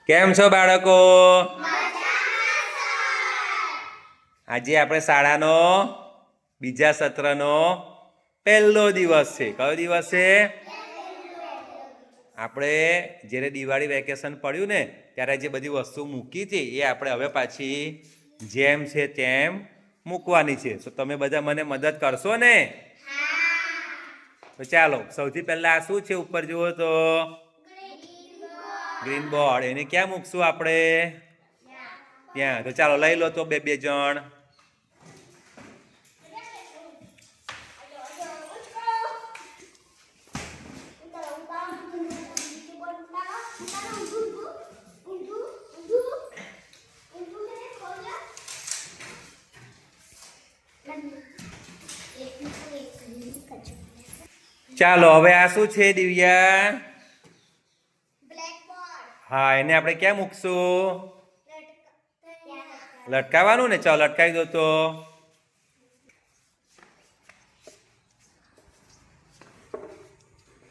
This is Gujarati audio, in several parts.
કેમ છો બાળકો? આજે આપણે શાળાનો બીજા સત્રનો પહેલો દિવસ છે. કયો દિવસ છે? આપણે જ્યારે દિવાળી વેકેશન પડ્યું ને ત્યારે જે બધી વસ્તુ મૂકી હતી એ આપણે હવે પાછી જેમ છે તેમ મૂકવાની છે. તો તમે બધા મને મદદ કરશો ને? તો ચાલો, સૌથી પહેલા આ શું છે? ઉપર જુઓ તો ગ્રીન બોર્ડ. એને ક્યાં મૂકશું આપણે? ત્યાં. તો ચાલો લઈ લો તો બે જણ. ચાલો હવે આ શું છે દિવ્યા? હા, એને આપણે ક્યાં મૂકશું? લટકાવવાનું ને? ચાલો લટકાવી દો તો.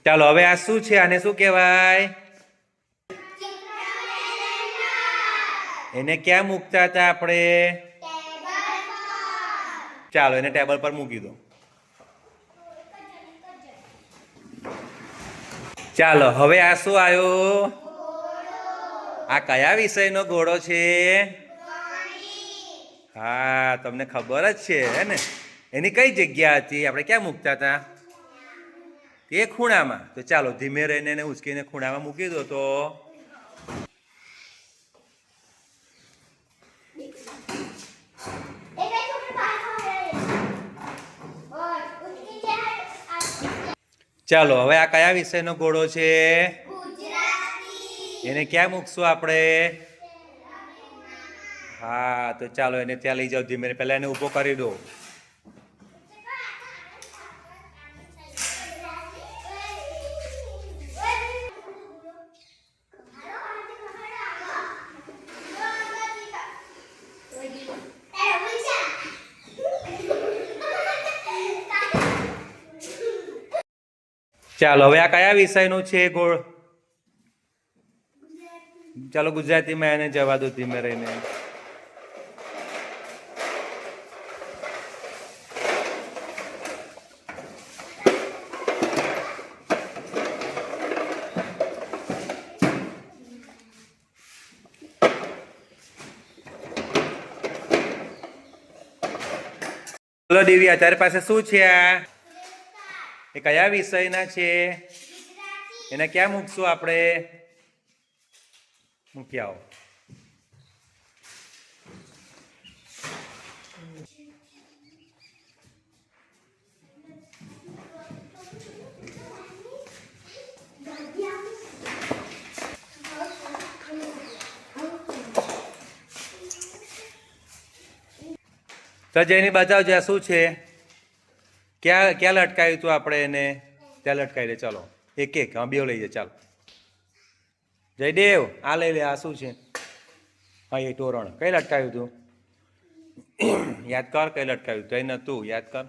ચાલો હવે આ શું છે? આને શું કહેવાય? એને ક્યાં મૂકતા હતા આપણે? ચાલો એને ટેબલ પર મૂકી દો. ચાલો હવે આ શું આવ્યું? આ કયા વિષયનો ઘોડો છે? હા, તમને ખબર જ છે હે ને? એની કઈ જગ્યા હતી? આપણે ક્યાં મૂકતા હતા? એ ખૂણામાં. તો ચાલો ધીમે રહીને એને ઉચકીને ખૂણામાં મૂકી દો તો. ચાલો હવે આ કયા વિષયનો ઘોડો છે? એને ક્યાં મૂકશું આપણે? હા, તો ચાલો એને ત્યાં લઈ જાઓ ધીમે. પહેલા એને ઊભો કરી દો. ચાલો હવે આ કયા વિષયનું છે ગોળ? ચાલો ગુજરાતીમાં એને જવા દો ધીમે રહીને. ચલો દિવ્યા, તારી પાસે શું છે? આ એ કયા વિષયના છે? એને ક્યાં મૂકશું આપણે? મૂકી આવો. તો જેની બતાવજો આ શું છે? ક્યાં લટકાવ્યું હતું આપણે એને? ત્યાં લટકાવી દે. ચાલો એક હા બે લઈ જાય. ચાલો જયદેવ આ લઈ લે. આ શું છે? હા એ તોરણ. કઈ લટકાવ્યું હતું? યાદ કર કઈ લટકાવ્યું? કઈ નતું યાદ કર.